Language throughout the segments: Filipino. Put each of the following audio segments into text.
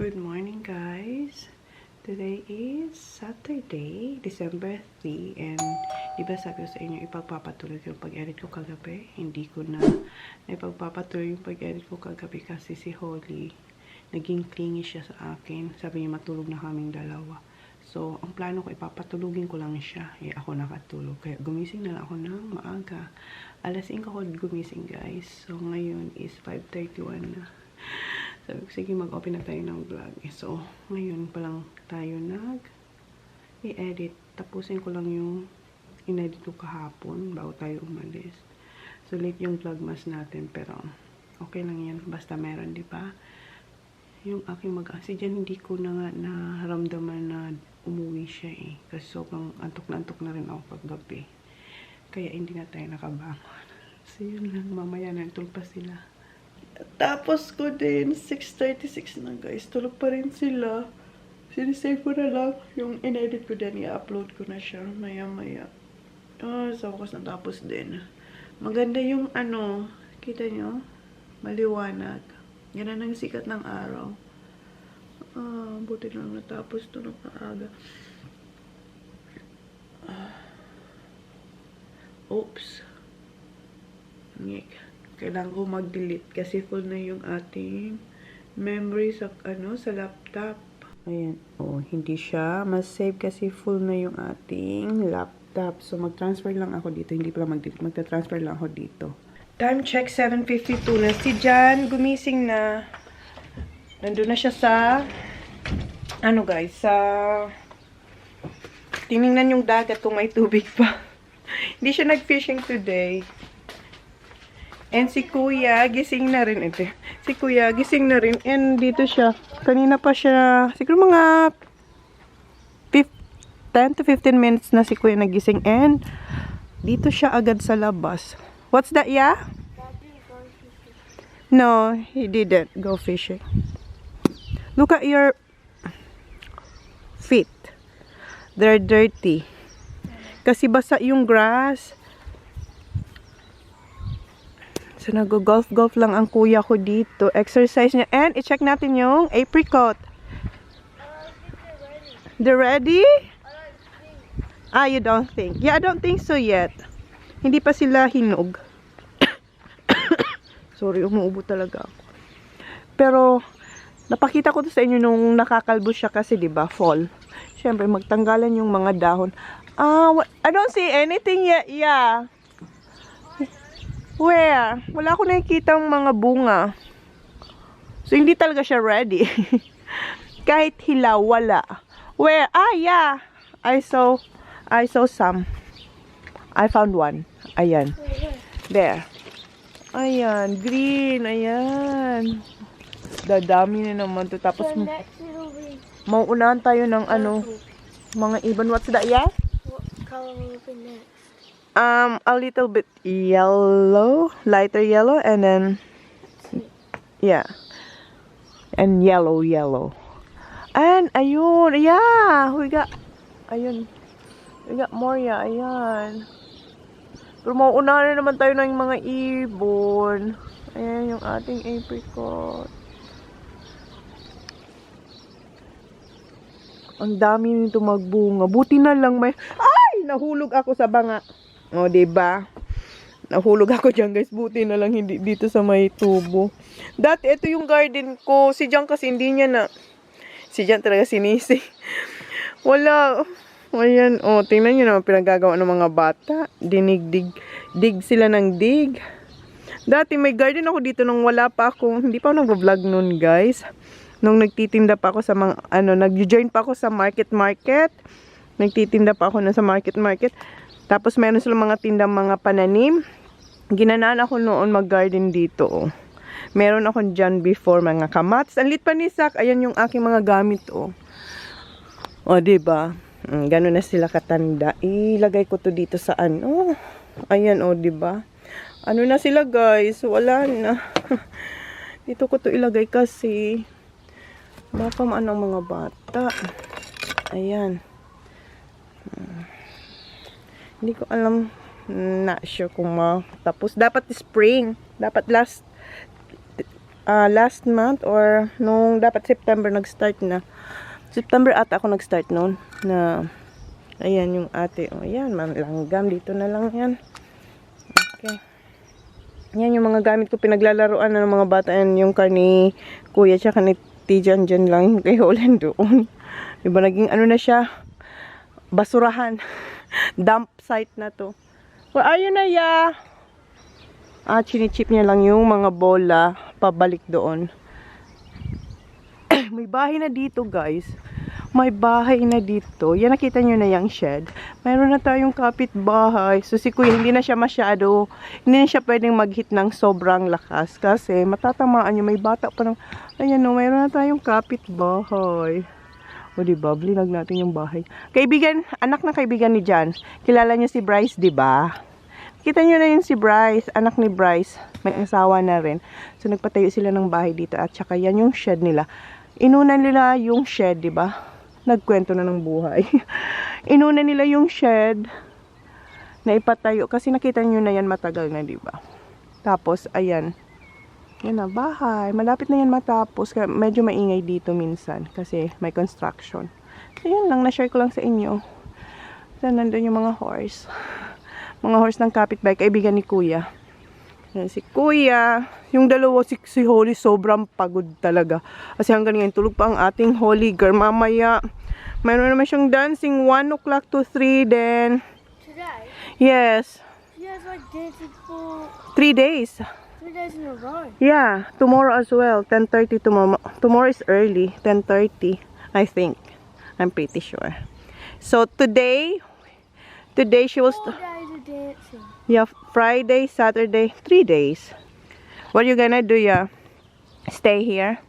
Good morning, guys. Today is Saturday, December 3, and diba sabi ko sa inyo ipagpapatuloy ko yung pag-edit ko kagabi? Hindi ko na ipagpapatuloy yung pag-edit ko kagabi kasi si Holly naging clingy siya sa akin. Sabi niya matulog na kaming dalawa. So, ang plano ko ipapatulugin ko lang siya. Ako nakatulog. Kaya gumising na lang ako ng maaga. Alas 5 ako gumising, guys. So, ngayon is 5:31 na. Sabi ko, sige, mag-open na tayo ng vlog. So, ngayon pa lang tayo i-edit. Tapusin ko lang yung in-edit ko kahapon bago tayo umalis. So, late yung vlogmas natin. Pero, okay lang yan. Basta meron, di ba? Yung aking si Jan, hindi ko na nga naramdaman na umuwi siya eh. Kasi sobrang antok na rin ako paggabi. Kaya hindi na tayo nakabangon. So, yun lang. Mamaya na tulog pa sila. Tapos ko din, 6:36 na guys. Tulog pa rin sila. Sinisave ko na lang. Yung in-edit ko din, i-upload ko na siya. Maya-maya. Sa wakas natapos din. Maganda yung kita nyo? Maliwanag. Ganun ang sikat ng araw. Buti lang natapos ito ng maaga. Oops. Ngik. Kailangan ko mag-delete kasi full na yung ating memory sa laptop. Ayan. Hindi siya mas-save kasi full na yung ating laptop. So, mag-transfer lang ako dito. Hindi pala mag-delete. Magta-transfer lang ako dito. Time check, 7:52 na. Si Jan, gumising na. Nandun na siya sa guys, tiningnan yung dagat kung may tubig pa. Hindi siya nag-fishing today. And si Kuya, gising na rin. Si Kuya, gising na rin. And dito siya. Kanina pa siya, siguro mga 10 to 15 minutes na si Kuya nagising. And dito siya agad sa labas. What's that, yeah? No, he didn't go fishing. Look at your feet. They're dirty. Kasi basa yung grass. So, nag-golf-golf lang ang kuya ko dito. Exercise niya. And, i-check natin yung apricot. They're ready? You don't think? Yeah, I don't think so yet. Hindi pa sila hinog. Sorry, umuubo talaga ako. Pero, napakita ko to sa inyo nung nakakalbo siya kasi, diba, fall. Siyempre, magtanggalan yung mga dahon. I don't see anything yet, yeah. Where? Wala ko nakikita ang mga bunga. So, hindi talaga siya ready. Kahit hilaw, wala. Where? Yeah. I saw some. I found one. Ayan. There. Ayan. Green. Ayan. Dadami na naman to. Tapos, mauunahan tayo ng mga ibon. What's that, yeah? What color will be next? A little bit yellow, lighter yellow, and then, yeah, and yellow. And, ayun, yeah, we got more, yeah, ayan. Pero mauuna na naman tayo ng mga ibon. Ayan yung ating apricot. Ang dami nito magbunga. Buti na lang may, nahulog ako sa banga. O, diba? Nahulog ako dyan, guys. Buti na lang hindi dito sa may tubo. Dati, ito yung garden ko. Si Jan kasi hindi niya na. Si Jan talaga sinisi. Wala. Ayan. Tingnan nyo naman pinagagawa ng mga bata. Dig sila ng dig. Dati, may garden ako dito nung wala pa ako. Hindi pa ako nag-vlog nun, guys. Nung nagtitinda pa ako sa mga, nag-join pa ako sa market. Nagtitinda pa ako na sa market. Tapos meron silang mga tindang mga pananim. Ginanaan ako noon mag-garden dito. Meron ako dyan before mga kamats. Ang lit pa ni Sak. Ayan yung aking mga gamit. Diba? Ganun na sila katanda. Ilagay ko to dito sa Ayan diba? Na sila guys. Wala na. Dito ko to ilagay kasi baka maanong mga bata. Ayan. Hindi ko alam. Not sure kung tapos. Dapat spring. Dapat last month or nung dapat September nag-start na. September ata ako nag-start noon na ayan yung ate. O ayan, langgam dito na lang yan. Okay. Yan yung mga gamit ko pinaglalaruan ng mga bata. Yan yung car ni Kuya tsaka ni Tijan dyan lang kay Holland doon. Diba naging ano na siya? Basurahan. Dump site na to. Where are you na ya? Chinichip niya lang yung mga bola pabalik doon. May bahay na dito guys. May bahay na dito. Yan nakita nyo na yung shed. Mayroon na tayong kapitbahay. So si Kuya hindi na siya masyado, hindi na siya pwedeng mag-hit ng sobrang lakas. Kasi matatamaan nyo. May bata pa ng, ayan no, mayroon na tayong kapitbahay. O diba, blinag natin yung bahay. Kaibigan, anak na kaibigan ni Jan. Kilala niyo si Bryce, diba? Kita nyo na yun si Bryce, anak ni Bryce. May asawa na rin. So nagpatayo sila ng bahay dito. At saka yan yung shed nila. Inunan nila yung shed, diba? Nagkwento na ng buhay. Inunan nila yung shed na ipatayo. Kasi nakita nyo na yan matagal na, diba? Tapos, ayan. Yan na, bahay. Malapit na yan matapos. Kaya medyo maingay dito minsan. Kasi may construction. So, yan lang. Na-share ko lang sa inyo. So, nandun yung mga horse. Mga horse ng kapitbahay. Kaibigan ni Kuya. Yan, si Kuya. Yung dalawa, si Holly, sobrang pagod talaga. Kasi hanggang ngayon, tulog pa ang ating Holly girl. Mamaya, mayroon naman siyang dancing 1 o'clock to 3 then. Today? Yes. She has like dancing for 3 days. 3 days in a row. Yeah, tomorrow as well. 10:30 tomorrow. Tomorrow is early. 10:30, I think. I'm pretty sure. So today she will 4 days of dancing. yeah, Friday, Saturday, 3 days. What you gonna do, yeah? Stay here?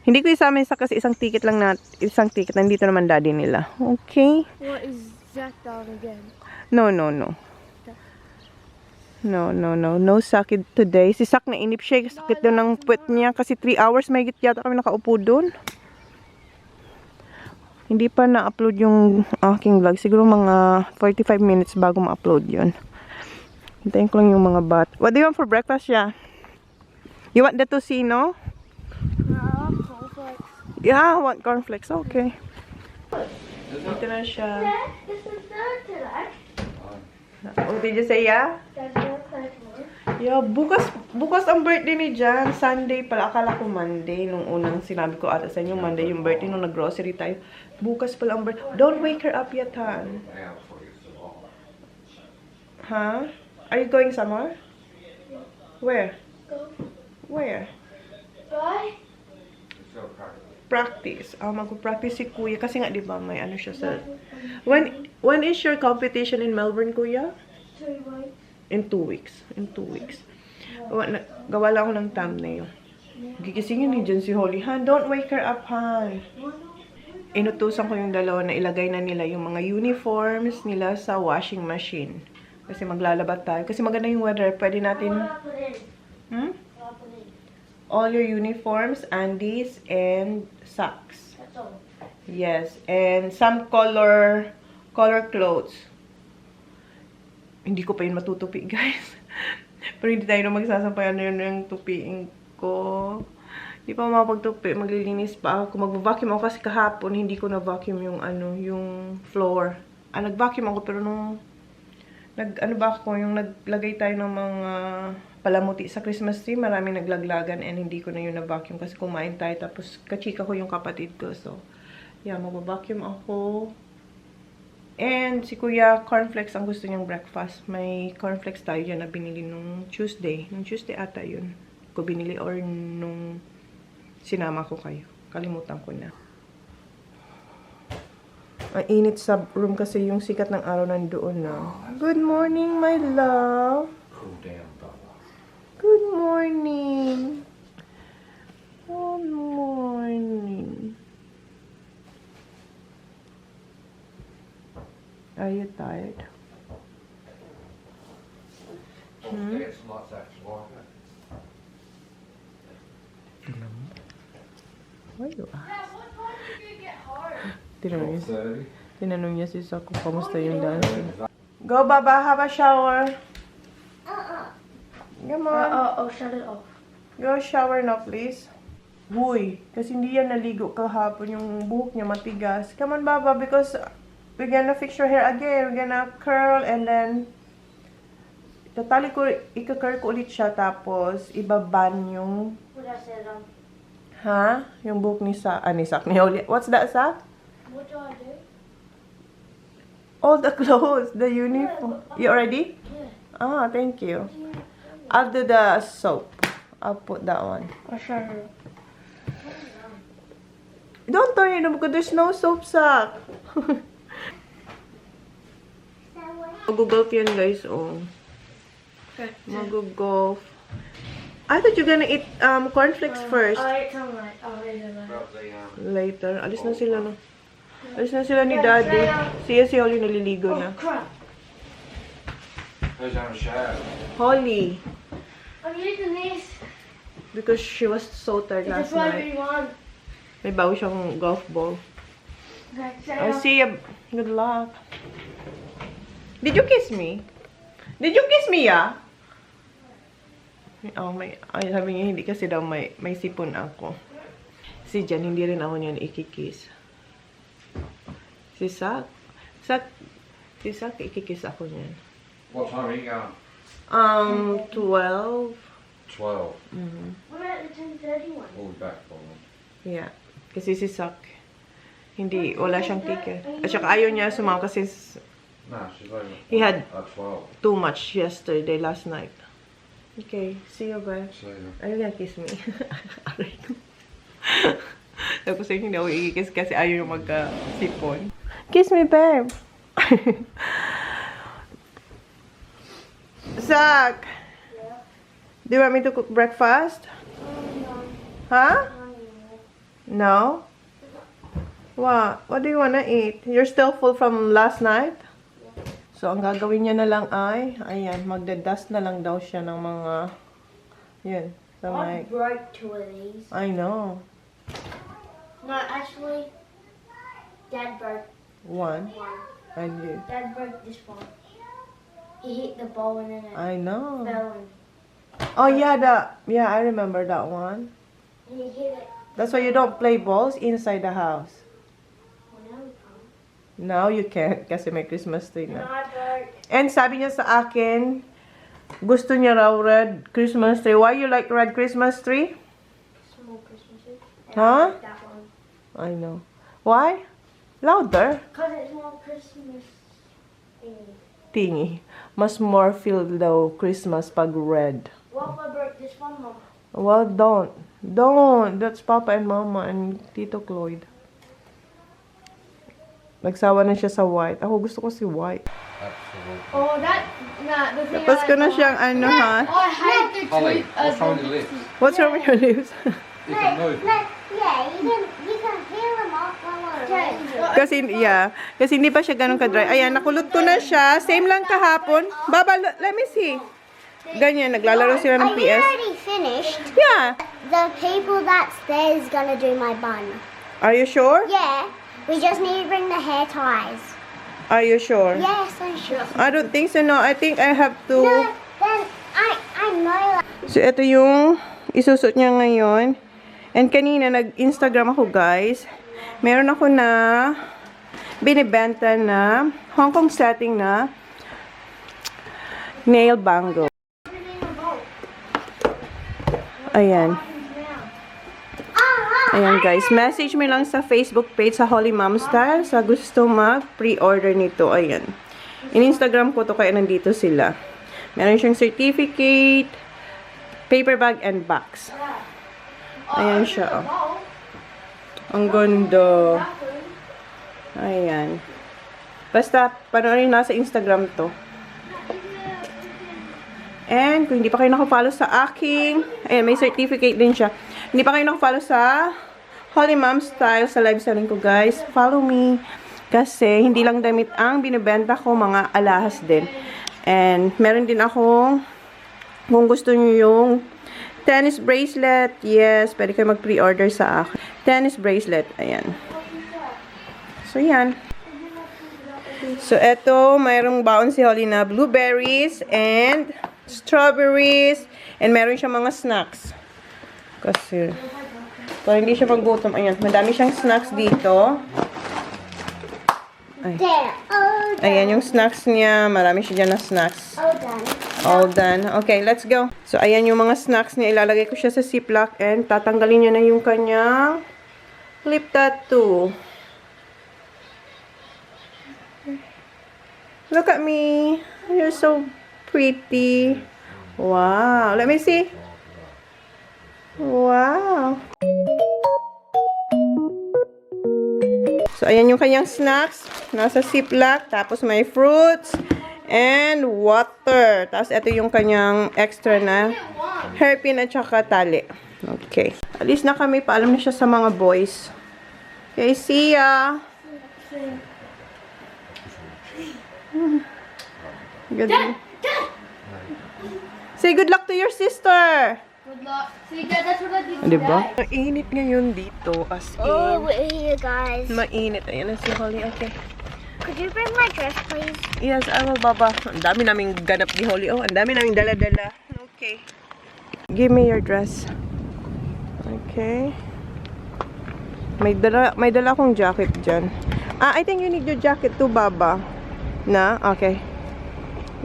Hindi ko isama isa kasi isang ticket lang na, isang ticket. Nandito naman daddy nila. Okay? What is Zach down again? No. No sakit today. Si Sak na inip siya. Sakit doon ng puwet niya. Kasi 3 hours may git yata kami nakaupo doon. Hindi pa na-upload yung aking vlog. Siguro mga 45 minutes bago ma-upload yun. Hintayin ko lang yung mga bat. What do you want for breakfast, yeah? You want the tocino? Cornflakes. Yeah, I want cornflakes. Okay. Dito na siya. It's the third today. Oh, did you say yeah? There's no third more. Yeah, bukas ang birthday ni Jan. Sunday pala. Akala ko Monday. Nung unang sinabi ko ata sa inyo, Monday yung birthday. Nung nag-grocery tayo. Bukas pala ang birthday. Don't wake her up yet, Han. Huh? Are you going somewhere? Where? Go. Where? Bye. Practice. Mag-practice si Kuya. Kasi nga, di ba, may ano siya sa... When is your competition in Melbourne, Kuya? 2 weeks. In 2 weeks. In 2 weeks. Gawa lang ako ng thumbnail. Gigisingin ni Jan si Holly. Han, don't wake her up, Han. Inutusan ko yung dalawa na ilagay na nila yung mga uniforms nila sa washing machine. Kasi maglalaba tayo. Kasi maganda yung weather. Pwede natin... All your uniforms, undies, and socks. That's all. Yes, and some color clothes. Hindi ko pa yun matutupi, guys. Pero hindi tayo na magsasampay. Ano yun yung tupiin ko. Hindi pa mapagtupi. Maglilinis pa ako. Mag-vacuum ako kasi kahapon hindi ko na-vacuum yung yung floor. Nag-vacuum ako pero nung yung naglagay tayo ng mga palamuti sa Christmas tree, maraming naglaglagan and hindi ko na yun na-vacuum kasi kumain tayo tapos kachika ko yung kapatid ko. So, yeah, mag-vacuum ako. And si Kuya, cornflakes ang gusto niyang breakfast. May cornflakes tayo dyan na binili nung Tuesday. Nung Tuesday ata yun. Ko binili or nung sinama ko kayo. Kalimutan ko na. Ang init sa room kasi yung sikat ng araw nandoon na. Good morning, my love. Cool down, Bella. Good morning. Good morning. Are you tired? It's not that water. Where you are? Dad, what time did you get home? Tinanong niya si Sa kung kamusta yung dancing. Go, Baba. Have a shower. Come on. Oh, shut it off. Go shower na, please. Huy, kasi hindi yan naligo kahapon. Yung buhok niya matigas. Come on, Baba, because we're gonna fix your hair again. We're gonna curl and then tatali ko, ika-curl ko ulit siya. Tapos, ibaban yung What I said, ha? Yung buhok ni Sak. Ni Sak. Ni Oli. What's that, Sak? what do I do? All the clothes. The uniform. You already? Yeah. Ah, thank you. I'll do the soap. I'll put that one. Don't turn it on because there's no soap, Sak. Mag-golf yan, guys. Oh. Mag-golf. I thought you're gonna eat cornflakes first. Alright, tell me. I'll read it. Grab the, Later. Alis na sila, no? Alis na sila ni Daddy. Si Holly naliligo na. Crap. who's having a shower? Holly. I'm using this. Because she was so tired It's last a night. 5v1. May bago siyang golf ball. Okay, I'll see you. Good luck. Did you kiss me? Did you kiss me, ya? Oh, ay, sabi niya, hindi kasi daw may sipon ako. Si Jan, hindi rin ako niyan ikikiss. Si Sak, ikikiss ako niyan. What time are you going? 12. 12. What about the 10:30 one? We'll be back for them. Yeah. Kasi si Sak, wala siyang ticket. At saka ayaw niya sumama kasi No, she's over. He had- At 12. too much last night. Okay, see you, bye. See you. Are you gonna kiss me? Aray ko. Tapos hindi ako ikikiss kasi ayaw yung magka-sipon. Kiss me, babe. Zach! Yeah. Do you want me to cook breakfast? Huh? No? What do you wanna eat? You're still full from last night? So, ang gagawin niya na lang ay, ayan, magda-dust na lang daw siya ng mga, yun, sa I mic. broke 2 of these. I know. No, actually, Dad broke One. one. I did. Dad broke this one. He hit the ball and then it I know. fell and Oh, yeah, I remember that one. he hit it. That's why you don't play balls inside the house. Well, now we can't. Now you can't kasi may Christmas tree And na. I broke And sabi niya sa akin, gusto niya raw red Christmas tree. Why you like red Christmas tree? small Christmases. And Huh? I broke that one. I know. Why? Louder. Because it's more Christmas thingy. Tingy. Mas more feel daw Christmas pag red. What if I broke this one, Mom? Well, don't. Don't. That's Papa and Mama and Tito Cloyd. Nagsawa na siya sa white. Ako gusto ko si white. Absolutely. Oh, that, nah, the thing Tapos ko na siyang ano ha. I hate the Holly, tweet. what's wrong with your lips? What's wrong with your lips? You can move. Yeah, you can peel them off while we're Kasi hindi pa siya ganun ka-dry. Ayan, nakulot ko na siya. Same lang kahapon. Baba, let me see. Ganyan, naglalaro sila ng Are you PS. already finished? Yeah. The people that's there is gonna do my bun. Are you sure? Yeah, we just need to bring the hair ties. Are you sure? Yes, I'm sure. I don't think so, no. I think I have to... No, then I know. So, ito yung isusot niya ngayon. And kanina, nag-Instagram ako, guys. Meron ako na binibenta na Hong Kong setting na nail bangle. Ayan. Ayan, guys. Message me lang sa Facebook page sa Holy Mom Style sa gusto mag-pre-order nito. Ayan. In-Instagram ko to kaya nandito sila. Meron siyang certificate, paper bag, and box. Ayan siya, oh. Ang ganda. Ayan. Basta, panoorin nasa Instagram to. And, kung hindi pa kayo nakafollow sa aking, ayan, may certificate din siya. Hindi pa kayo nakafollow sa Holy Mom Style sa live selling ko, guys. Follow me. Kasi, hindi lang damit ang binibenta ko, mga alahas din. And, meron din akong, kung gusto nyo yung tennis bracelet, yes, pwede kayo mag-pre-order sa akin. Tennis bracelet, ayan. So, yan. So, eto, mayroong baon si Holly na blueberries and strawberries and meron siya mga snacks. Kasi, para hindi siya magutom. Ayan, madami siyang snacks dito. Ay. There. Oh, Ayan yung snacks niya. Marami siya dyan na snacks. all done. All done. Okay, let's go. So, ayan yung mga snacks niya. Ilalagay ko siya sa ziplock and tatanggalin niya na yung kanyang lip tattoo. Look at me. You're so pretty. Wow. Let me see. Wow. So, ayan yung kanyang snacks. Nasa ziplock. Tapos may fruits. And water. Tapos, ito yung kanyang extra na hairpin at saka tali. Okay. Alis na kami. Paalam na siya sa mga boys. Okay, see ya. Good. Say good luck to your sister. Good luck. See, Dad, that's what I did Diba? Mainit ngayon dito. As in. Oh, we're here, guys. Mainit. Ayan na si Holly. Okay. Could you bring my dress, please? Yes, I will, Baba. Ang dami naming ganap ni Holly. Oh, ang dami naming dala-dala. Okay. Give me your dress. Okay. May dala akong jacket dyan. I think you need your jacket too, Baba. Na? Okay.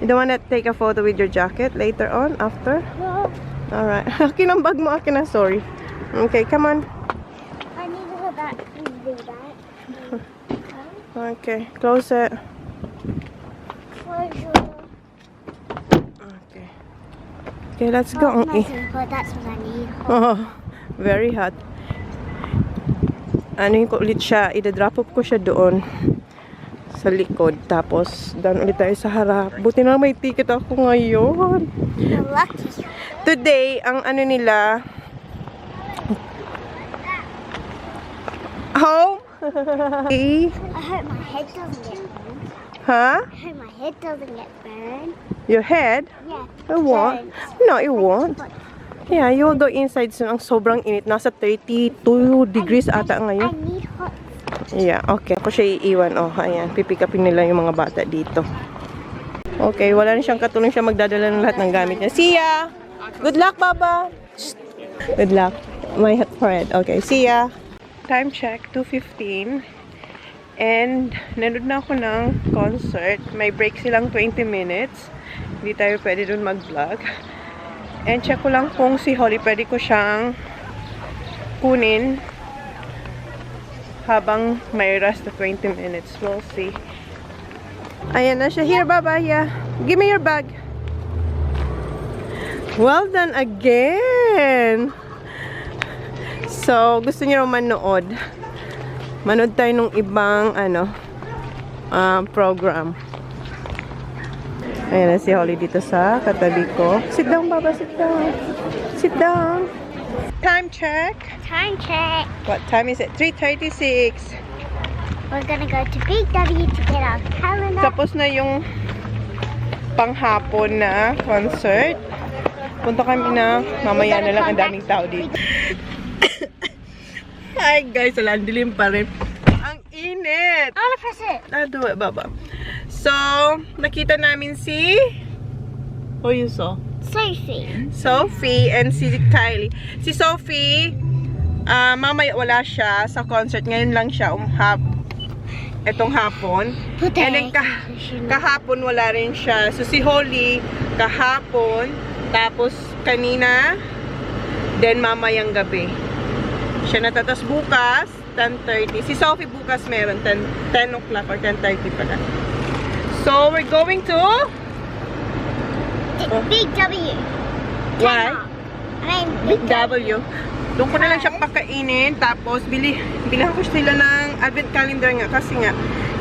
You don't wanna take a photo with your jacket later on, after? No. Alright. Akin ang bag mo. Akin na, sorry. Okay, come on. I need to go back and do that. Okay, close it. Closure. Okay. Okay, let's go. Oh, nice and hot. That's what I need. Oh, very hot. Ano ko ulit siya, i-drop off ko siya doon sa likod. Tapos, doon ulit tayo sa harap. Buti na may ticket ako ngayon. You're lucky. Today, ang ano nila, home. I hope my head doesn't get burned. Huh? I hope my head doesn't get burned. Your head? Yeah. It won't. No, it won't. Yeah, you will go inside soon. Ang sobrang init. Nasa 32 degrees ata I ngayon. need hot. Yeah, okay. Ako siya iiwan. Oh, ayan. Pipick upin nila yung mga bata dito. Okay, wala na siyang katulong siya magdadala ng lahat ng gamit niya. See ya! Good luck, Baba! Good luck. My friend. Okay, see ya! Time check, 2:15. And, nanood na ako ng concert. May break silang 20 minutes. Hindi tayo pwede dun mag-vlog. And check ko lang kung si Holly pwede ko siyang kunin habang may rest na 20 minutes. We'll see. Ayan na siya. Here, Baba. Yeah. Give me your bag. Well done again. So, gusto niyo manood. Manood tayo nung ibang program. Ayan na si Holly dito sa katabi ko. Sit down, Baba. Sit down. Sit down. Time check. Time check. What time is it? 3:36. We're gonna go to Big W to get our calendar. Tapos na yung panghapon na concert. Punta kami na. Mamaya na lang, ang daming tao dito. Hi guys, walang dilim pa rin. Ang init! I wanna press it. Do it, Baba. So, nakita namin si... Who you saw? Sophie. Sophie and si Kylie. Si Sophie, mamaya wala siya sa concert. Ngayon lang siya etong hapon. And then kahapon wala rin siya. So si Holly, kahapon, tapos kanina, then mamayang gabi. Siya natatas bukas, 10:30. Si Sophie bukas meron, 10 o'clock or 10:30 pala. So, we're going to... Big W. Why? I mean, Big W. Doon ko na lang siya pakainin. Tapos, bilhan ko sila ng advent calendar nga. Kasi nga,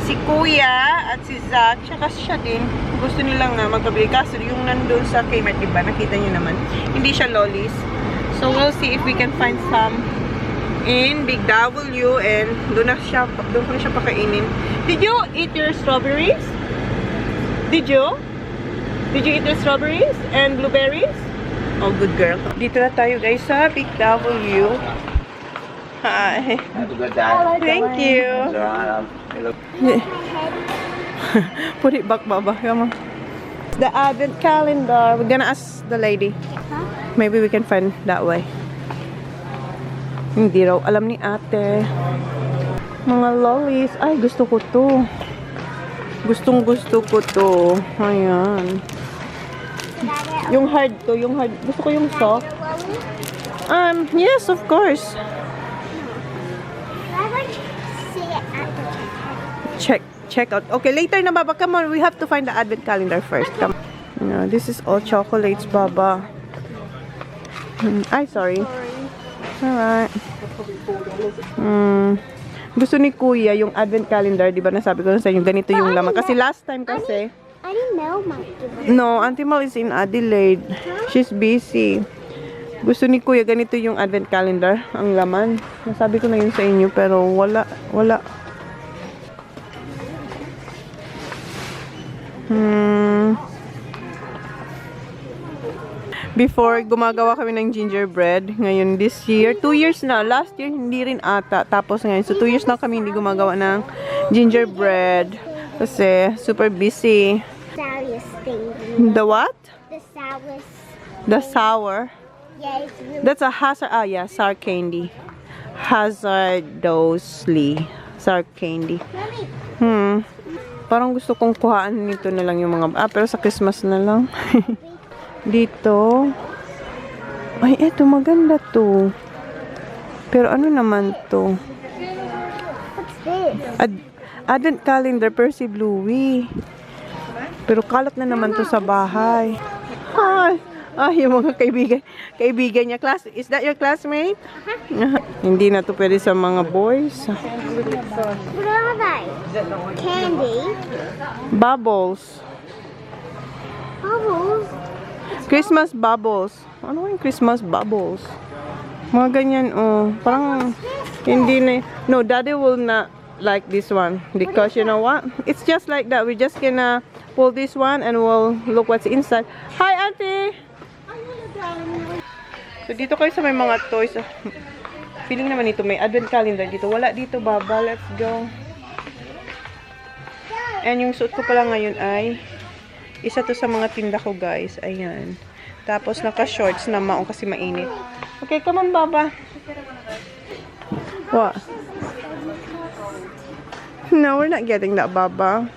si Kuya at si Zach, tsaka siya din, gusto nila nga magpabili. Kaso, yung nandun sa Kmart, diba? Nakita nyo naman. Hindi siya lollies. So, we'll see if we can find some in Big W. And doon ko na siya pakainin. Did you eat your strawberries? Did you? Did you eat the strawberries and blueberries? Oh, good girl. Dito na tayo guys sa Big W. Hi. Have a good day. Thank you. Put it back, Baba. Come on. The advent calendar. We're gonna ask the lady. Huh? Maybe we can find that way. Hindi raw alam ni ate. Mga lollies. Ay, gusto ko to. Gustong gusto ko to. Ayan. Yung hard to. Yung hard. Gusto ko yung soft. Yes, of course. I want to see it at the checkout. Check out. Okay, later na, Baba. Come on, we have to find the advent calendar first. Come. No, this is all chocolates, Baba. Ay, sorry. Alright. Gusto ni Kuya yung advent calendar, di ba nasabi ko na sa inyo, ganito yung laman. Kasi last time kasi, I didn't know my no, Auntie Mal is in Adelaide. She's busy. Gusto ni Kuya, ganito yung advent calendar, ang laman. Nasabi ko na yun sa inyo, pero wala. Before, gumagawa kami ng gingerbread. Ngayon, this year, 2 years na. Last year, hindi rin ata. Tapos ngayon, so 2 years na kami hindi gumagawa ng gingerbread. Kasi, super busy. sourest thing. The what? The sourest. The sour. Yeah, it's really That's a hazard. Ah, yeah, sour candy. Hazardously. Sour candy. Mommy, Parang gusto kong kuhaan nito na lang yung mga... pero sa Christmas na lang. Dito. Ay, eto, maganda to. Pero ano naman to? what's this? Advent calendar, Percy Bluey. Pero kalat na naman to sa bahay. Ay, yung mga kaibigan niya. Is that your classmate? Hindi na to pwede sa mga boys. What are they? Candy? Bubbles. Bubbles? Christmas bubbles. Ano yung Christmas bubbles? Mga ganyan, oh. Parang, hindi na. No, Daddy will not like this one. Because, you know what? It's just like that. We're just gonna pull this one and we'll look what's inside. Hi, Auntie! So, dito kayo sa may mga toys. Feeling naman ito, may advent calendar dito. Wala dito, Baba. Let's go. And yung suot ko pala ngayon ay isa to sa mga tinda ko, guys. Ayan. Tapos, naka-shorts na maong kasi mainit. Okay, come on, Baba. What? No, we're not getting that, Baba.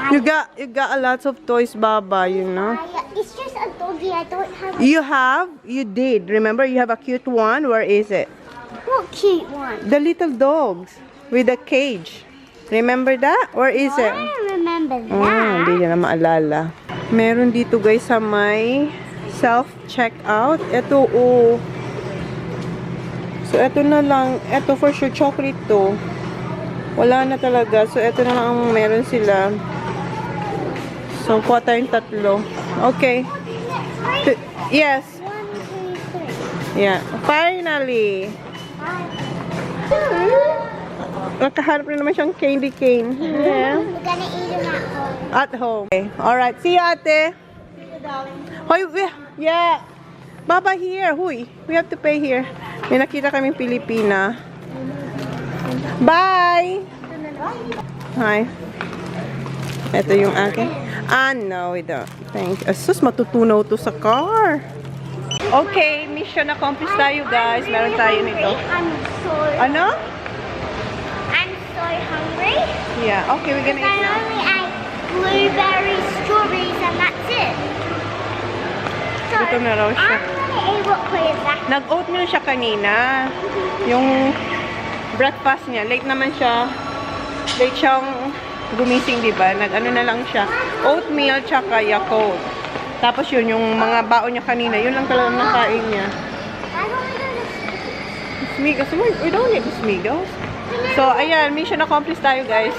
You got a lot of toys, Baba, you know. It's just a doggy. I don't have You have? You did. Remember, you have a cute one. Where is it? what cute one. The little dogs with the cage. Remember that? Where is it? I remember that. Hindi niya na maalala. Meron dito, guys, sa may self-checkout. Ito, oh. So, ito na lang. Ito, for sure, chocolate to. Wala na talaga. So, ito na lang ang meron sila. So, kuha tayong tatlo. Okay. Yes. 1, 2, 3. Yeah. Finally. Nakaharap na naman siyang candy cane. Yeah. We're gonna eat them at home. At home. Okay. Alright. See you, ate. Hoy, yeah. Baba here. Huy. We have to pay here. May nakita kaming Pilipina. Bye! Hi. Ito yung akin. No, we don't. Thank you. Asus, matutunaw to sa car. Okay, mission accomplished tayo, guys. Meron tayo nito. Ano? I'm so hungry. Yeah, okay, we're gonna I eat now. only ate blueberries, strawberries, and that's it. So, Gutom na raw siya. I'm gonna eat what is that? Nag-oatmeal siya kanina. Yung breakfast niya. Late naman siya. Late siyang gumising, diba? Nag-ano na lang siya. Oatmeal tsaka Yakult. Tapos yun, yung mga baon niya kanina, yun lang talagang nakain niya. I don't want to Smigos. We don't need the smigos. So, ayan. Mission accomplished tayo, guys.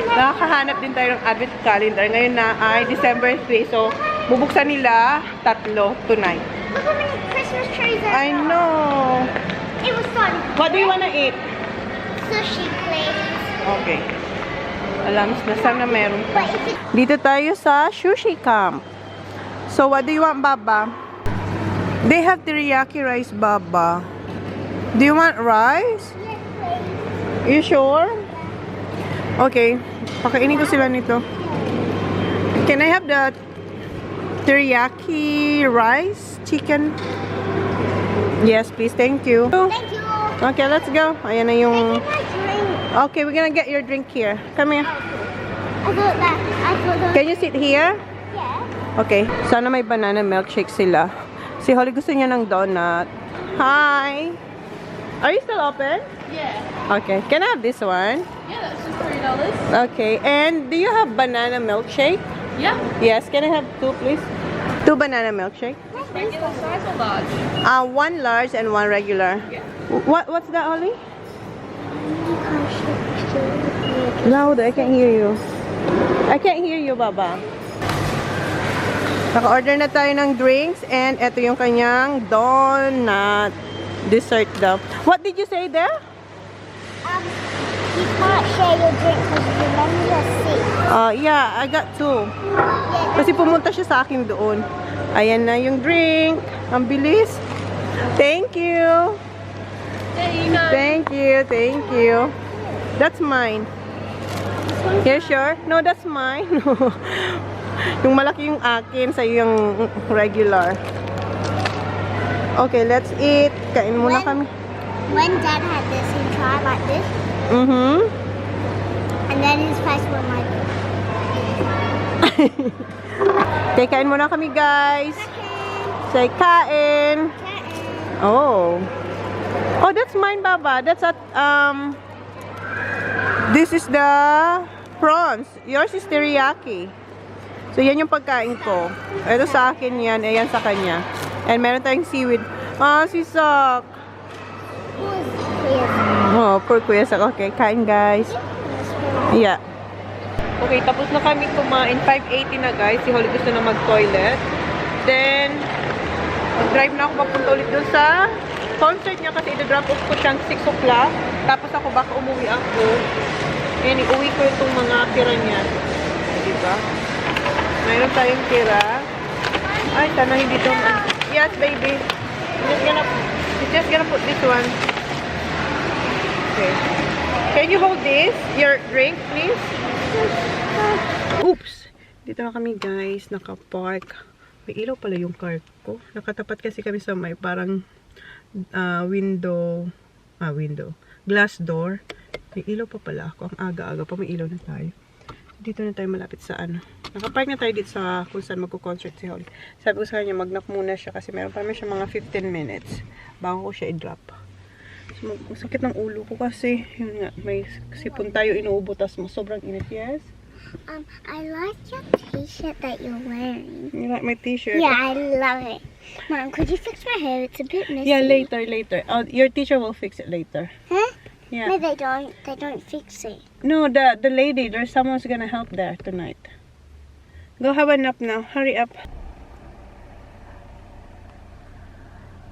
Nakakahanap din tayo ng advent calendar. Ngayon na ay December 3. So, bubuksan nila 3 tonight. Look how many Christmas trees there I are. know. It was fun. What do you wanna eat? Sushi, please. Okay. Alam na sana meron pa. But if it Dito tayo sa sushi camp. So, what do you want, Baba? They have teriyaki rice, Baba. Do you want rice? You sure? Okay. Pakainin ko sila nito. Can I have the teriyaki rice chicken? Yes, please. Thank you. Thank you. Okay, let's go. Ayan na yung... My drink. Okay, we're gonna get your drink here. Come here. I thought that. Can you sit here? Yeah. Okay. Sana may banana milkshake sila. Si Holly gusto niya ng donut. Hi. Are you still open? Yeah. Okay. Can I have this one? Yeah, that's just $3. Okay. And do you have banana milkshake? Yeah. Yes. Can I have 2, please? 2 banana milkshake. Regular size or large? 1 large and 1 regular. Yeah. What's that, Holly? Loud. I can't hear you. I can't hear you, Baba. Naka-order na tayo ng drinks and ito yung kanyang donut dessert daw. What did you say there? You can't share your drink because you're member C. Yeah, I got 2. Kasi pumunta siya sa akin doon. Ayan na yung drink. Ang bilis. Thank you. There you go. Thank you. Thank you. That's mine. You're sure? No, that's mine. Yung malaki yung akin, sa yung regular. Okay, let's eat. Kain muna kami. When Dad had this, he tried like this, and then his face went like this. Okay, kain muna kami, guys. Say kain. Oh. Oh, that's mine, Baba. That's at, this is the prawns. Yours is teriyaki. So, yan yung pagkain ko. Ito sa akin yan. Ayan sa kanya. And meron tayong seaweed. Si Sok. Oh, poor Kuya Sok. Okay, kain, guys. Yeah. Okay, tapos na kami kumain. 5:80 na, guys. Si Holly gusto na mag-toilet. Then, mag-drive na ako papunta ulit dun sa concert niya kasi i-drop off ko siyang 6 o'clock. Tapos ako baka umuwi ako. And iuwi ko itong mga tira niya. Diba? Mayroon tayong tira. Ay, sana hindi ito. Yes, baby. It's just gonna put this one. Okay. Can you hold this? Your drink, please? Oops! Dito na kami, guys. Naka-park. May ilaw pala yung car ko. Nakatapat kasi kami sa may parang window. Glass door. May ilaw pa pala ako. Ang aga-aga pa. May ilaw na tayo. Dito na tayo malapit sa ano. Nakapark na tayo dito sa kung saan magko-concert si Holly. Sabi ko sa kanya, mag-nap muna siya kasi meron pa naman siya mga 15 minutes bago ko siya i-drop. So, sakit ng ulo ko kasi yun nga, may sipon tayo inuubo tas sobrang init. Yes? I like your t-shirt that you're wearing. You like my t-shirt? Yeah, I love it. Mom, could you fix my hair? It's a bit messy. Yeah, later. Your teacher will fix it later. Huh? Yeah. No, they don't. They don't fix it. No, the lady, there's someone's gonna help there tonight. Go have a nap now. Hurry up.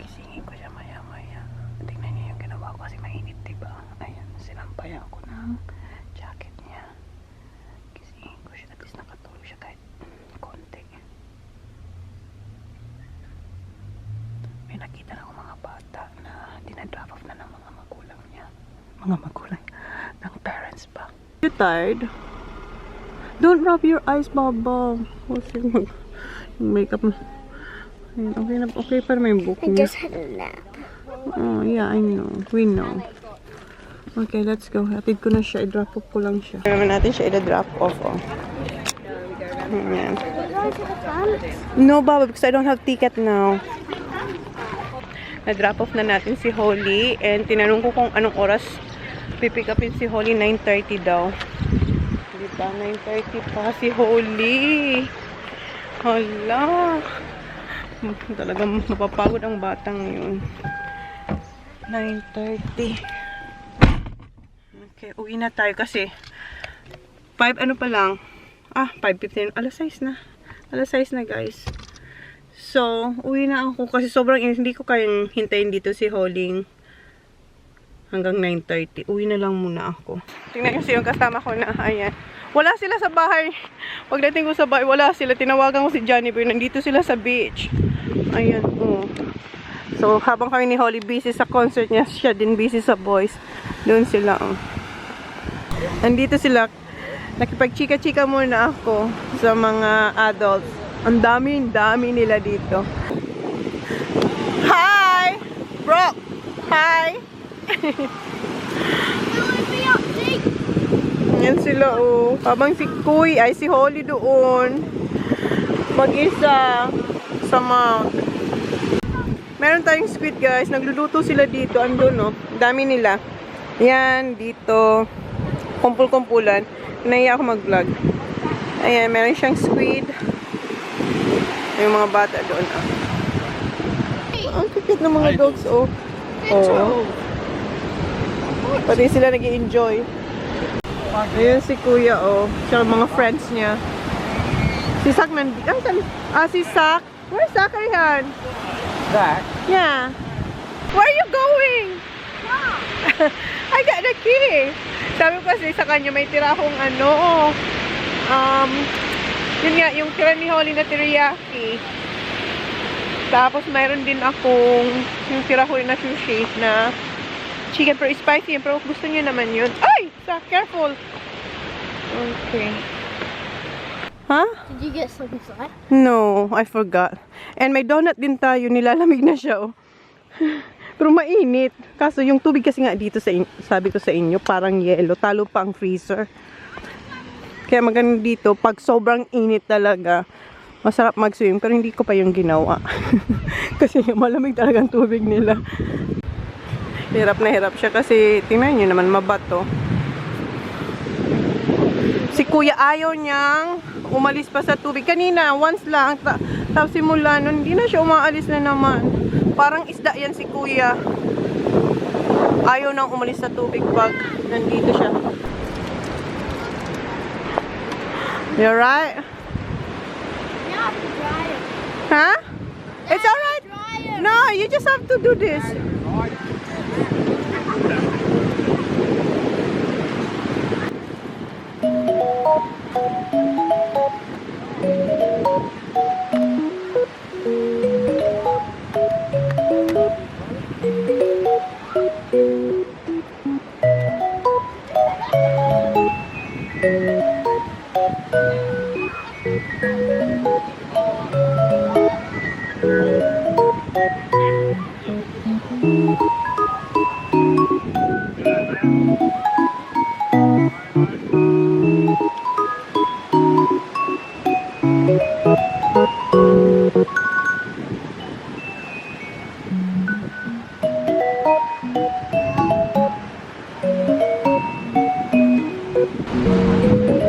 Gisingin ko siya maya-maya. Tingnan niyo yung ginawa ko kasi mainit, diba? Ayan, sinampayan ko ng jacket niya. Gisingin ko siya. At least nakatulog siya kahit konti. May nakita na ako mga bata na dinadrop off na ng mga magulang niya. Mga magulang ng parents ba? You tired? Don't rub your eyes, Baba. Kasi yung makeup mo. Okay na, okay pa may book I niya. just had a nap. Oh, yeah, I know. We know. Okay, let's go. Hatid ko na siya. I-drop off ko lang siya. Naman natin siya i-drop off. Oh. Ayan. We're going to the front. No, Baba, because I don't have ticket now. Na-drop off na natin si Holly. And tinanong ko kung anong oras pipick upin si Holly. 9:30 daw. Diba? 9:30 pa si Holly. Hala. Talagang mapapagod ang batang yun. 9:30. Okay, uwi na tayo kasi 5 ano pa lang. 5:15. Alas 6 na. Alas 6 na, guys. So, uwi na ako kasi sobrang hindi ko kayang hintayin dito si Holly hanggang 9:30. Uwi na lang muna ako. Tingnan kasi yung kasama ko na, ayan. Wala sila sa bahay. Pagdating ko sa bahay, wala sila. Tinawagan ko si Johnny Boy. Nandito sila sa beach. Ayan, oh. So, habang kami ni Holly busy sa concert niya, siya din busy sa boys. Doon sila, oh. Nandito sila. Nakipag-chika-chika muna ako sa mga adults. Ang dami nila dito. Hi! Brooke. Hi. Yan sila oh. Habang si Kuy ay si Holly doon. Mag-isa sa mount. Meron tayong squid guys. Nagluluto sila dito. Andun oh. Dami nila. Yan dito. Kumpul-kumpulan. Nahiya ako mag-vlog. Ayan, meron siyang squid. Yung mga bata doon ah. Ang cute ng mga dogs oh. Oh. Pati sila nag-i-enjoy. Ayun si Kuya, oh. Siya mga friends niya. Si Sak nandito. Si Sak. Where's Sak, Arihan? Zach? Yeah. Where are you going? I got the key. Sabi ko kasi sa kanya, may tira akong ano, yun nga, yung tira ni Holly na teriyaki. Tapos mayroon din akong yung tira ko na sushi na chicken pero spicy. Pero gusto niya naman yun. Ay! Careful! Okay. Huh? Did you get some inside? No, I forgot. And may donut din tayo. Nilalamig na siya, oh. Pero mainit. Kaso yung tubig kasi nga dito, sabi ko sa inyo, parang yelo. Talo pa ang freezer. Kaya maganda dito, pag sobrang init talaga, masarap mag-swim. Pero hindi ko pa yung ginawa. Kasi malamig talaga ang tubig nila. Hirap na hirap siya kasi tingnan nyo naman, mabato. Si Kuya ayaw niyang umalis pa sa tubig. Kanina, once lang. Tapos simula nun, hindi na siya umaalis na naman. Parang isda yan si Kuya. Ayaw nang umalis sa tubig pag nandito siya. You alright? No, I'm drying. Huh? It's alright. No, you just have to do this.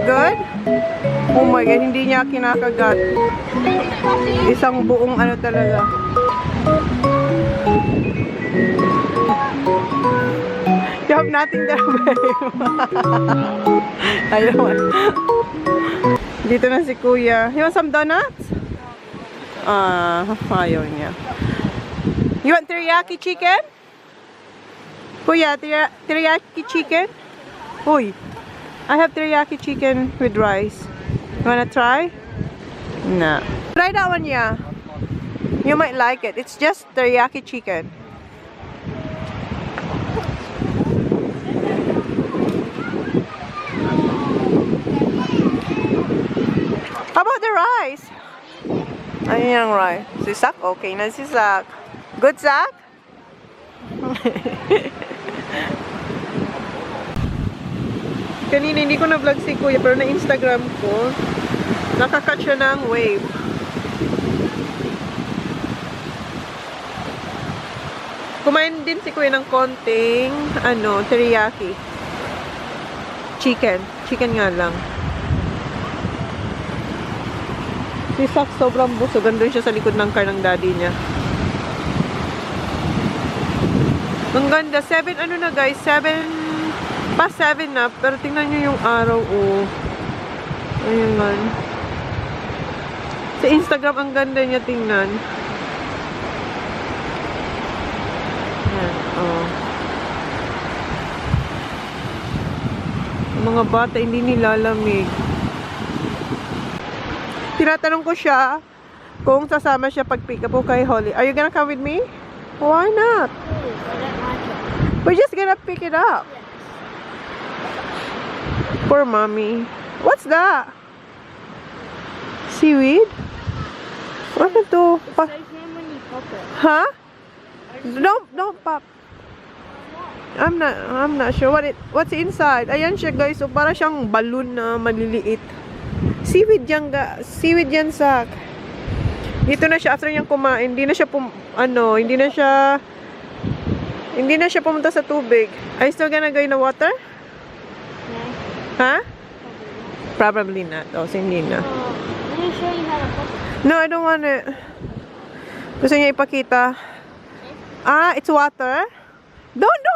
Good? Oh my God, hindi niya kinakagat. Isang buong ano talaga. You have nothing there, babe. Ayaw. Dito na si Kuya. You want some donuts? Ayaw niya. You want teriyaki chicken? Kuya, teriyaki chicken? Uy. I have teriyaki chicken with rice. You wanna try? No. Try that one, yeah. You might like it. It's just teriyaki chicken. How about the rice? Ayun yung rice. Si Sak, okay na si Sak. Good, Sak? Kanina hindi ko na-vlog si Kuya pero na-Instagram ko. Nakaka-catch siya ng wave. Kumain din si Kuya ng konting teriyaki. Chicken. Chicken nga lang. Si Sak sobrang busog. Gandun siya sa likod ng car ng daddy niya. Ang ganda. 7 na guys? 7 past 7 na, pero tingnan nyo yung araw, oh. Ayun man. Sa Instagram, ang ganda niya tingnan. Ayan, oh. Ang mga bata, hindi nilalamig. Tinatanong ko siya kung sasama siya pag-pick up ko kay Holly. Are you gonna come with me? Why not? We're just gonna pick it up. Poor mommy. What's that? Seaweed? What is to? It says name when you pop it. Huh? I Don't pop. I'm not sure what's inside. Ayan siya guys, so para siyang balloon na maliliit. Seaweed yan sak. Dito na siya after niyang kumain. Hindi na siya pumunta sa tubig. Are you still gonna go in the water? Huh? Probably not. Oh, so hindi na. Let me show you how to put it. No, I don't want it. Gusto niya ipakita. Ah, it's water? Don't.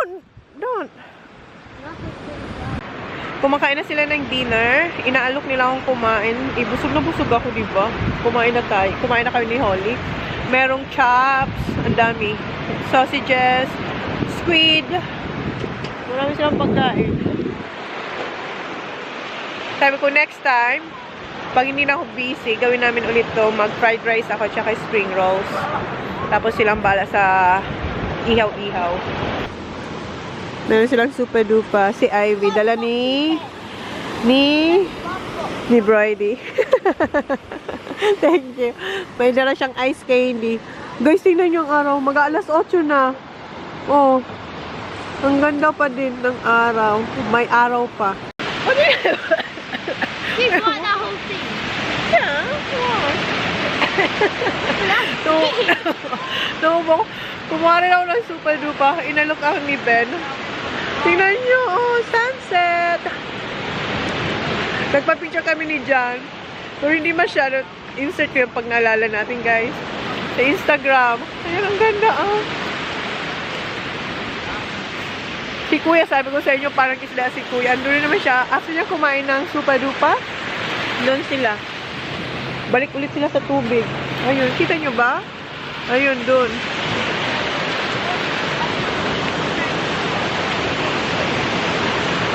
Kumakain na sila ng dinner. Inaalok nila akong kumain. Busog na busog ako, diba? Kumain na kayo ni Holly. Merong chops. Ang dami. Sausages. Squid. Marami silang pagkain. Sabi ko, next time, pag hindi na ako busy, gawin namin ulit to. Mag-fried rice ako, tsaka spring rolls. Tapos silang bala sa ihaw-ihaw. Meron silang super dupa. Si Ivy, dala ni Brody. Thank you. May dala siyang ice candy. Guys, tingnan yung araw. Mag-aalas 8 na. Oh. Ang ganda pa din ng araw. May araw pa. What do you She bought that whole thing. Yeah, no, kumari ako ng super dupa. Inalok ako ni Ben. Tingnan nyo, oh, sunset. Nagpa-picture kami ni John. Pero hindi masyado. Insert ko yung pag naalala natin, guys. Sa Instagram. Ayan, ang ganda, oh. Si Kuya, sabi ko sa inyo, parang kisla si Kuya. Andun rin naman siya. After niya kumain ng super dupa, doon sila. Balik ulit sila sa tubig. Ayun, kita nyo ba? Ayun, doon.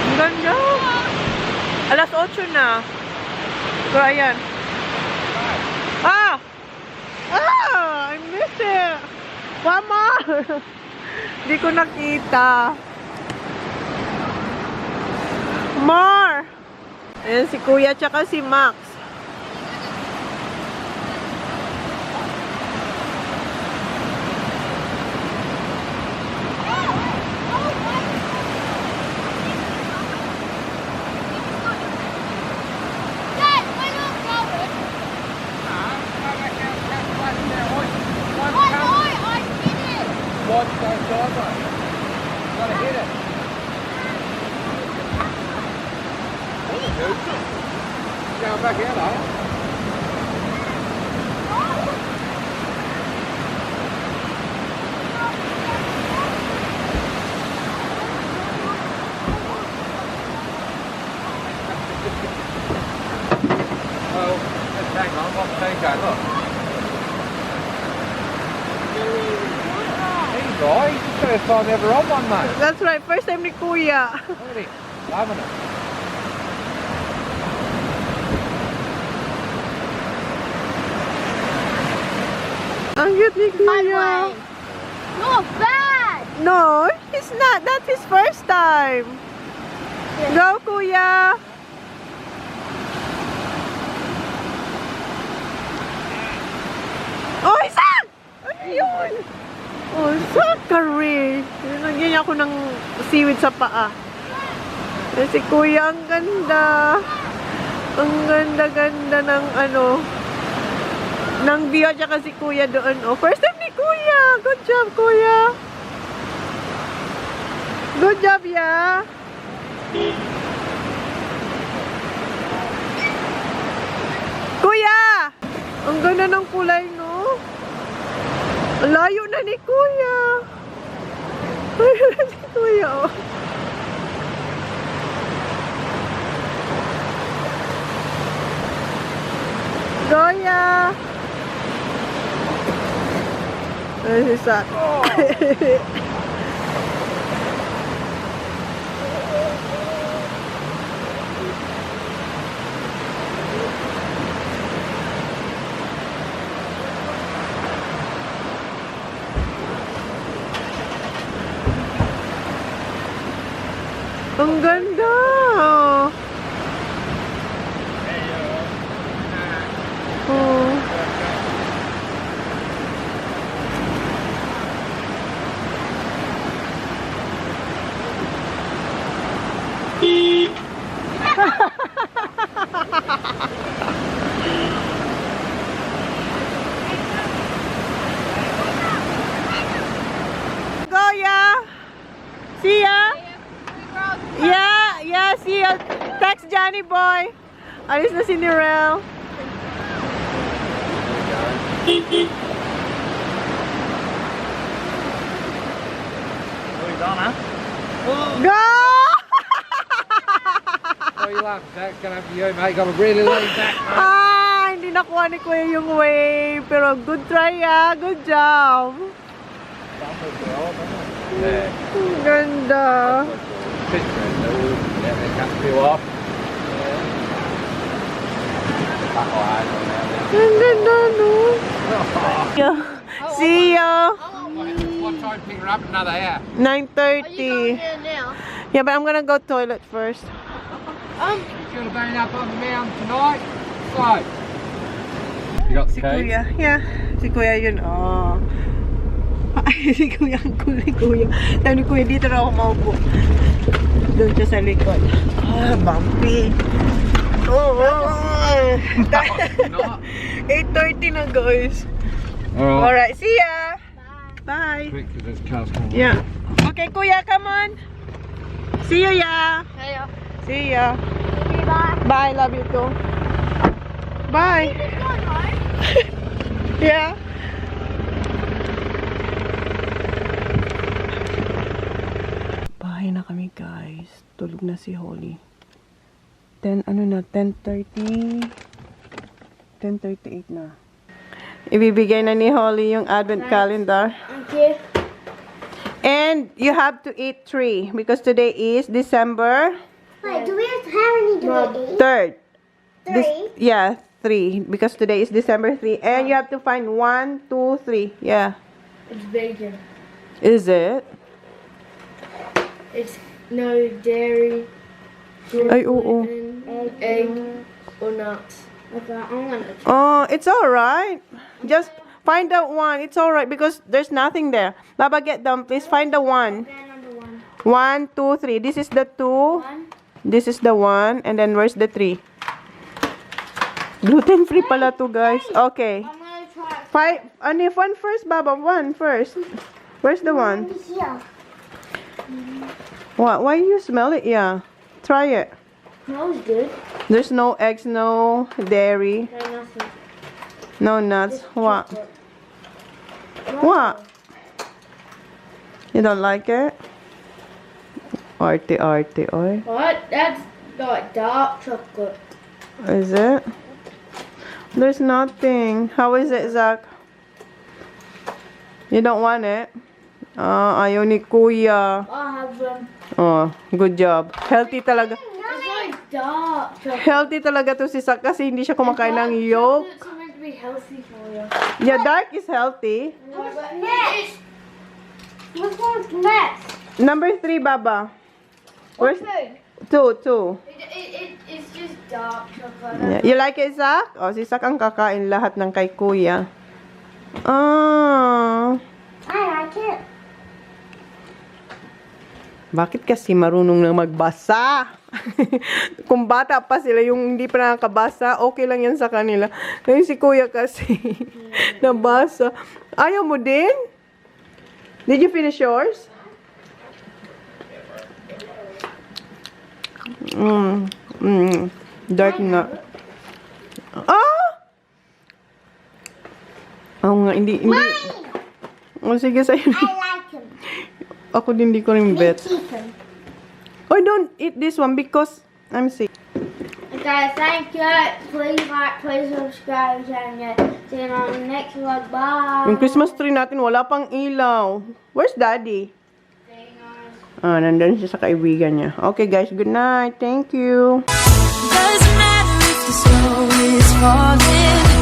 Ang ganda. Alas 8 na. So, ayan. I missed it. One more. Hindi ko nakita. More. Ayan si Kuya tsaka si Max. Watch that sideways. Gotta hit it. Going back out, are you? Well, let's hang on. What's the thing going? Look. He's right. He's the first time ever on one, mate. That's right. First time ni Kuya. Look at him. Loving it. Ang cute ni Kuya. Not bad. No, he's not. That's his first time. Go, Kuya. Oh, isa! Ayun! Oh, Zachary. Nagyan niya ako ng seaweed sa paa. Eh, si Kuya, ang ganda. Ang ganda-ganda ng ng view at saka si Kuya doon. Oh, first time ni Kuya. Good job, Kuya. Good job, ya. Kuya! Ang ganda ng kulay, no? Ang layo na ni Kuya. Layo na si Kuya, oh. Goya! This is sad. Ang ganda! Oh. Go, yeah. See ya. Yeah, see ya. Text Johnny boy. Alis na si Nirel. We done, huh? Go! Oh, you laugh. That's gonna have you, mate. Got to really lean back, mate. Ah, hindi nakuha ni Kuya yung wave. Pero good try, ah. Good job. Yeah. Ganda. Picture it, though. Yeah, they cut you off. Ang ganda, no? See ya. What time pick her up? Another hour. 9:30. now? Yeah, but I'm gonna go toilet first. Should have been up on the mountain tonight. So. You got the Si key? Kuya. Yeah. Si Kuya yun. Oh. Ay, si Kuya. Ang cool ni Kuya. Sabi ni Kuya, dito na ako maupo. Doon siya sa likod. Ah, bumpy. Oh, Not. 8:30 na, guys. Alright. Alright, see ya. Bye. Quick, because there's cars coming. Yeah. Okay, Kuya, come on. See you, ya. See ya. Bye, love you too. Bye. Yeah. Bahay na kami, guys. Tulog na si Holly. 10:30. 10:38 na. Ibibigay na ni Holly yung advent calendar. Okay. And you have to eat 3 because today is December Wait, do we have how many do we eat? 3rd. 3? Yeah, 3 because today is December 3 and you have to find 1, 2, 3. Yeah. It's bacon. Is it? It's no dairy, Ay, oo. egg, or nuts. Okay, I'm gonna Oh, it's all right. Just find out 1. It's all right because there's nothing there. Baba, get down, please. Find the 1. try number 1, 1. 2, 3. This is the 2. This is the 1. And then where's the 3? Gluten free pala to, guys. Okay. I'm gonna try Five. And if 1 first, Baba. 1 first. Where's the 1? here. What? Why you smell it? Yeah. Try it. Smells good. There's no eggs, no dairy, Try nothing. no nuts. What? What? You don't like it? Arty, oi. What? That's like dark chocolate. Is it? There's nothing. How is it, Zach? You don't want it? Ayaw ni Kuya. I'll have them. Oh, good job. Healthy talaga. It's like dark chocolate. Healthy talaga to si Zach kasi hindi siya kumakain ng yolk. It's meant to be healthy for you. Yeah, dark is healthy. Next. Which one's next? Number 3, Baba. Where's Food. 2? It's just dark chocolate. Yeah. You like it, Zach? Oh, si Zach ang kakain lahat ng kay Kuya. Ah. I like it. Bakit kasi marunong na magbasa? Kung bata pa sila, yung hindi pa nakakabasa, okay lang yan sa kanila. Ngayon si Kuya kasi, nabasa. Ayaw mo din? Did you finish yours? Dark nga. Ah! Oo nga, hindi. Oh, sige sa'yo. I like him. Ako din di ko rin bet. Keep him. Oh, don't eat this one because I'm sick. Okay, thank you. Please like, please subscribe, and see you on the next vlog. Bye. Yung Christmas tree natin, wala pang ilaw. Where's Daddy? Ah, nandun siya sa kaibigan niya. Okay, guys. Good night. Thank you. Doesn't matter if the snow is falling.